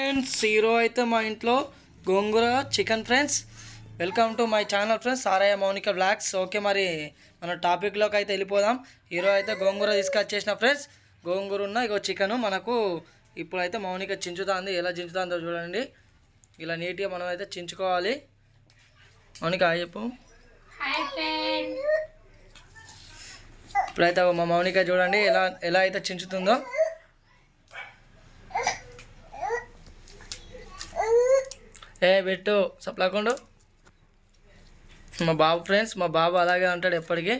Friends ఈరోజు అయితే మా ఇంట్లో gongura chicken friends. Welcome to my channel friends, Sarayya Mounika vlogs. Okay, మరి మన టాపిక్లోకి అయితే వెళ్ళిపోదాం. ఈరోజు అయితే గోంగూర తీసుకొచ్చేసిన ఫ్రెండ్స్. గోంగూర ఉన్న ఇగో చికెను మనకు ఇప్పుడైతే మౌనిక చించుతుంది. ఎలా చించుతుందో చూడండి. ఇలా నీట్గా మనం అయితే చించుకోవాలి. మౌనిక చెప్పు. ఇప్పుడైతే మా మౌనిక చూడండి ఎలా ఎలా అయితే చించుతుందో. పెట్టు సప్లాకుండు. మా బాబు ఫ్రెండ్స్, మా బాబు అలాగే ఉంటాడు ఎప్పటికీ.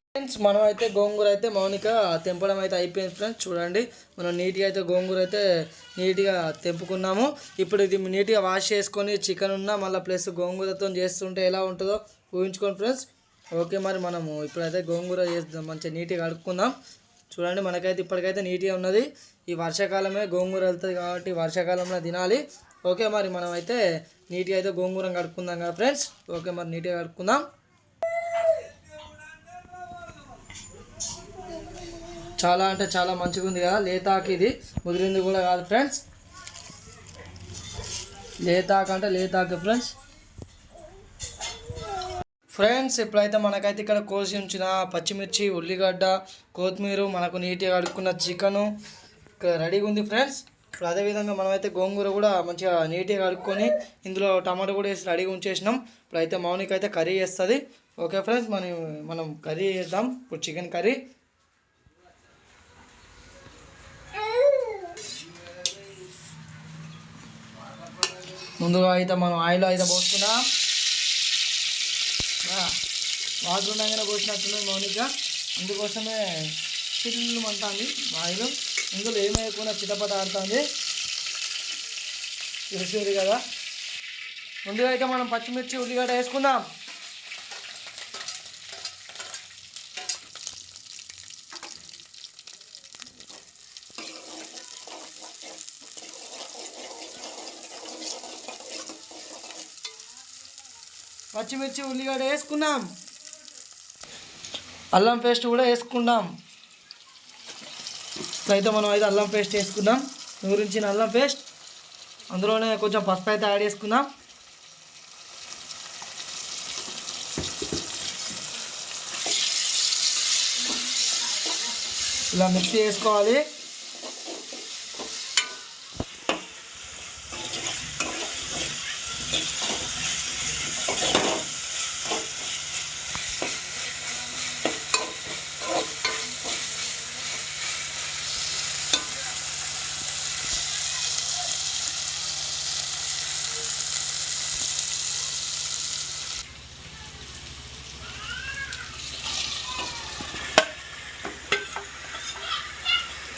ఫ్రెండ్స్ మనం అయితే గోంగూర అయితే మౌనిక తెంపడం అయితే అయిపోయింది ఫ్రెండ్స్. చూడండి మనం నీట్గా అయితే గోంగూర అయితే నీట్గా తెంపుకున్నాము. ఇప్పుడు ఇది నీట్గా వాష్ చేసుకొని చికెన్ ఉన్న మళ్ళీ ప్లస్ గోంగూరతో చేస్తుంటే ఎలా ఉంటుందో ఊహించుకోండి ఫ్రెండ్స్. ఓకే, మరి మనము ఇప్పుడైతే గోంగూర చేద్దాం, మంచిగా నీట్గా కడుక్కుందాం. చూడండి మనకైతే ఇప్పటికైతే నీట్గా ఉన్నది. ఈ వర్షాకాలమే గోంగూర వెళ్తుంది కాబట్టి వర్షాకాలంలో తినాలి. ఓకే, మరి మనం అయితే నీట్గా అయితే గోంగూర కడుక్కుందాం కదా ఫ్రెండ్స్. ఓకే, మరి నీట్గా కడుక్కుందాం. చాలా అంటే చాలా మంచిగా ఉంది కదా. లేతాకు ఇది ముదిరింది కూడా కాదు ఫ్రెండ్స్. లేతాకు అంటే లేతాకు ఫ్రెండ్స్. ఫ్రెండ్స్ ఇప్పుడైతే మనకైతే ఇక్కడ కోసి ఉంచిన పచ్చిమిర్చి, ఉల్లిగడ్డ, కొత్తిమీర, మనకు నీట్గా కడుక్కున్న చికెను ఇక్కడ రెడీగా ఉంది ఫ్రెండ్స్. ఇప్పుడు అదేవిధంగా మనమైతే గోంగూర కూడా మంచిగా నీట్గా కడుక్కొని ఇందులో టమాటో కూడా వేసి రెడీగా ఉంచేసినాం. ఇప్పుడైతే మౌనిక అయితే కర్రీ చేస్తుంది. ఓకే ఫ్రెండ్స్, మనం కర్రీ చేద్దాం ఇప్పుడు, చికెన్ కర్రీ. ముందుగా అయితే మనం ఆయిల్ అయితే పోసుకున్నాం. వాటర్ ఉండగానే పోసినట్టున్నది మౌనిక, అందుకోసమే చిల్లు అంటుంది ఆయిల్. ఇందులో ఏమైనా చిటపట ఆడుతుంది, తెలిసేది కదా. ముందుగా అయితే మనం పచ్చిమిర్చి, ఉల్లిగడ్డ వేసుకుందాం. పచ్చిమిర్చి, ఉల్లిగడ్డ వేసుకున్నాం. అల్లం పేస్ట్ కూడా వేసుకుందాం. అయితే మనం అయితే అల్లం పేస్ట్ వేసుకుందాం, నూరించిన అల్లం పేస్ట్. అందులోనే కొంచెం పసుపు అయితే యాడ్ చేసుకుందాం. ఇలా మిక్సీ వేసుకోవాలి.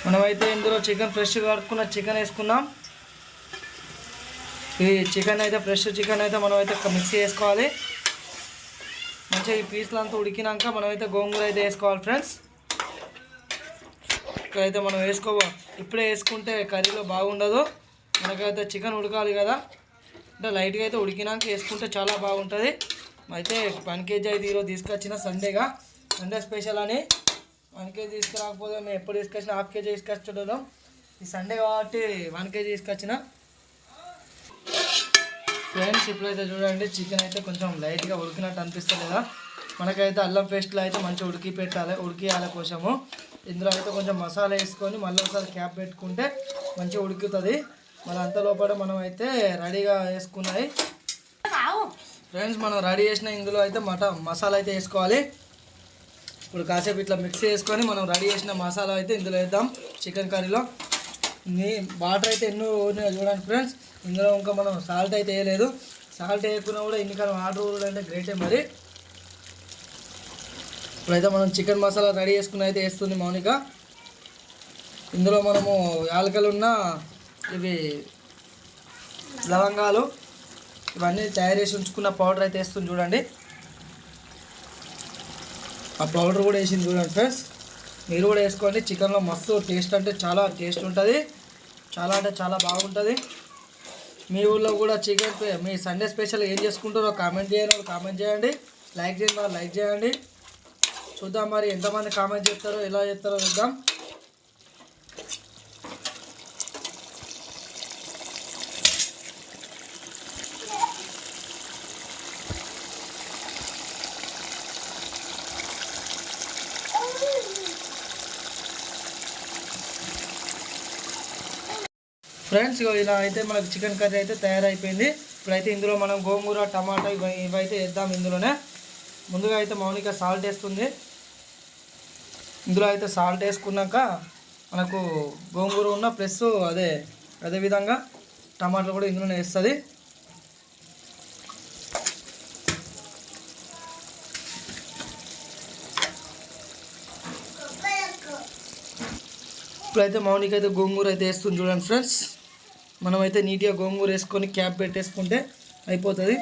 మనమైతే ఇందులో చికెన్ ఫ్రెష్గా కడుక్కున్న చికెన్ వేసుకున్నాం. ఈ చికెన్ అయితే ఫ్రెష్ చికెన్ అయితే మనం అయితే మిక్సీ వేసుకోవాలి. మంచిగా ఈ పీసులు అంతా ఉడికినాక మనమైతే గోంగూర అయితే వేసుకోవాలి ఫ్రెండ్స్. ఇక్కడైతే మనం ఇప్పుడే వేసుకుంటే కర్రీలో బాగుండదు. మనకైతే చికెన్ ఉడకాలి కదా, అంటే లైట్గా అయితే ఉడికినాక వేసుకుంటే చాలా బాగుంటుంది. అయితే 1 kg అయితే ఈరోజు తీసుకొచ్చిన సండే స్పెషల్ అని. 1 kg తీసుకురాకపోతే మేము ఎప్పుడు తీసుకొచ్చినా 1/2 kg తీసుకొచ్చేటోళ్ళం. ఈ సండే కాబట్టి 1 kg తీసుకొచ్చిన ఫ్రెండ్స్. ఇప్పుడైతే చూడండి చికెన్ అయితే కొంచెం లైట్గా ఉడికినట్టు అనిపిస్తుంది కదా. మనకైతే అల్లం పేస్ట్లో అయితే మంచిగా ఉడికియాలి కోసము. ఇందులో అయితే కొంచెం మసాలా వేసుకొని మళ్ళీ ఒకసారి క్యాప్ పెట్టుకుంటే మంచిగా ఉడుకుతుంది. మళ్ళీ అంత లోపల మనం అయితే రెడీగా వేసుకున్నాయి ఫ్రెండ్స్. మనం రెడీ చేసిన ఇందులో అయితే మసాలా అయితే వేసుకోవాలి. ఇప్పుడు కాసేపు ఇట్లా మిక్స్ చేసుకొని మనం రెడీ చేసిన మసాలా అయితే ఇందులో వేద్దాం చికెన్ కర్రీలో. వాటర్ అయితే ఎన్నో చూడండి ఫ్రెండ్స్. ఇందులో ఇంకా మనం సాల్ట్ అయితే వేయలేదు. సాల్ట్ వేయకున్నా కూడా ఇన్నికరం వాటర్ అంటే గ్రేటే మరి. ఇప్పుడైతే మనం చికెన్ మసాలా రెడీ చేసుకుని అయితే వేస్తుంది మౌనిక. ఇందులో మనము యాలకలు ఉన్న ఇవి లవంగాలు ఇవన్నీ తయారు చేసి ఉంచుకున్న పౌడర్ అయితే వేస్తుంది చూడండి. ఆ పౌడర్ కూడా వేసింది చూడండి ఫ్రెండ్స్. మీరు కూడా వేసుకోండి. చికెన్లో మస్తు టేస్ట్ అంటే చాలా టేస్ట్ ఉంటుంది, చాలా అంటే చాలా బాగుంటుంది. మీ ఊళ్ళో కూడా చికెన్ మీ సండే స్పెషల్ ఏం చేసుకుంటారో కామెంట్ చేయండి. లైక్ చేయండి. చూద్దాం మరి ఎంతమంది కామెంట్ చేస్తారో ఎలా చేస్తారో చూద్దాం. ఫ్రెండ్స్ ఇలా అయితే మనకు చికెన్ కర్రీ అయితే తయారైపోయింది. ఇప్పుడైతే ఇందులో మనం గోంగూర టమాటా ఇవైతే వేద్దాం. ఇందులోనే ముందుగా అయితే మౌనిక సాల్ట్ వేస్తుంది. ఇందులో అయితే సాల్ట్ వేసుకున్నాక మనకు గోంగూర ఉన్న ప్లస్ అదేవిధంగా టమాటాలు కూడా ఇందులోనే వేస్తుంది. ఇప్పుడైతే మౌనిక అయితే గోంగూర అయితే వేస్తుంది చూడండి ఫ్రెండ్స్. మనమైతే నీట్గా గోంగూర వేసుకొని క్యాప్ పెట్టేసుకుంటే అయిపోతుంది.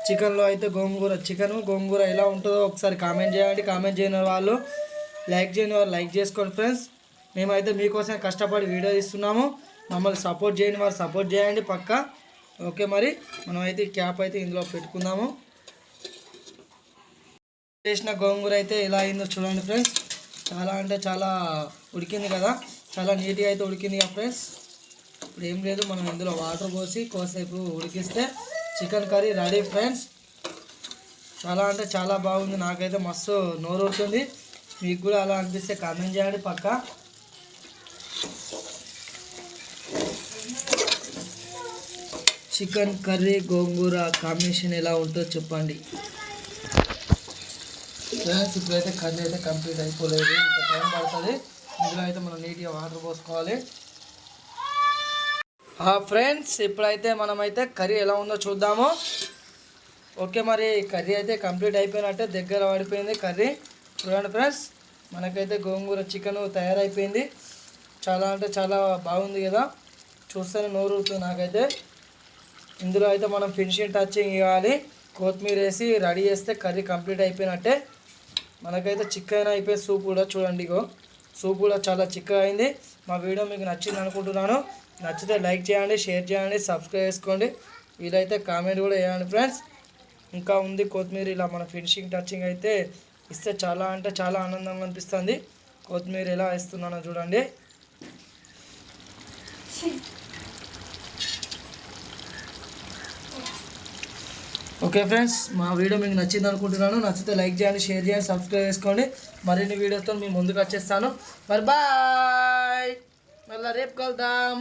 చికెన్లో అయితే గోంగూర ఎలా ఉంటుందో ఒకసారి కామెంట్ చేయండి. కామెంట్ చేయని వాళ్ళు లైక్ చేయని వాళ్ళు లైక్ చేసుకోండి ఫ్రెండ్స్. మేమైతే మీకోసం కష్టపడి వీడియో ఇస్తున్నాము. మమ్మల్ని సపోర్ట్ చేయని వారు సపోర్ట్ చేయండి పక్కా. ఓకే, మరి మనమైతే క్యాప్ అయితే ఇందులో పెట్టుకుందాము. చేసిన గోంగూర అయితే ఎలా అయిందో చూడండి ఫ్రెండ్స్. చాలా అంటే చాలా ఉడికింది కదా, చాలా నీట్గా అయితే ఉడికింది కదా ఫ్రెండ్స్. ఇప్పుడు ఏం లేదు, మనం ఇందులో వాటర్ పోసి కోసేపు ఉడికిస్తే చికెన్ కర్రీ రెడీ ఫ్రెండ్స్. చాలా అంటే చాలా బాగుంది. నాకైతే మస్తు నోరు అవుతుంది. మీకు కూడా అలా అనిపిస్తే కామెంట్ చేయండి పక్కా. చికెన్ కర్రీ గోంగూర కాంబినేషన్ ఎలా ఉంటుందో చెప్పండి ఫ్రెండ్స్. ఇప్పుడైతే కర్రీ అయితే కంప్లీట్ అయిపోలేదు, ఇంకా టైం పడుతుంది. ఇందులో అయితే మనం నీట్గా వాటర్ పోసుకోవాలి. ఫ్రెండ్స్ ఇప్పుడైతే మనమైతే కర్రీ ఎలా ఉందో చూద్దాము. ఓకే, మరి కర్రీ అయితే కంప్లీట్ అయిపోయినట్టే, దగ్గర పడిపోయింది కర్రీ. చూడండి ఫ్రెండ్స్, మనకైతే గోంగూర చికెన్ తయారైపోయింది. చాలా అంటే చాలా బాగుంది కదా, చూస్తేనే నోరు ఊరుతుంది నాకైతే. ఇందులో అయితే మనం ఫినిషింగ్ టచింగ్ ఇవ్వాలి. కొత్తిమీర వేసి రెడీ చేస్తే కర్రీ కంప్లీట్ అయిపోయినట్టే. మనకైతే చికెన్ అయిపోయి సూప్ కూడా చూడండి, ఇగో సూప్ కూడా చాలా చిక్కగా అయింది. మా వీడియో మీకు నచ్చింది అనుకుంటున్నాను. నచ్చితే లైక్ చేయండి, షేర్ చేయండి, సబ్స్క్రైబ్ చేసుకోండి. వీలైతే కామెంట్ కూడా చేయండి ఫ్రెండ్స్. ఇంకా ఉంది కొత్తిమీర. ఇలా మన ఫినిషింగ్ టచింగ్ అయితే ఇస్తే చాలా అంటే చాలా ఆనందంగా అనిపిస్తుంది. కొత్తిమీర ఎలా వేస్తున్నానో చూడండి. ఓకే ఫ్రెండ్స్, మా వీడియో మీకు నచ్చింది అనుకుంటున్నాను. నచ్చితే లైక్ చేయండి, షేర్ చేయండి, సబ్స్క్రైబ్ చేసుకోండి. మరిన్ని వీడియోతో మీ ముందుకు వచ్చేస్తాను. బాయ్, మళ్ళీ రేపు కలుద్దాం.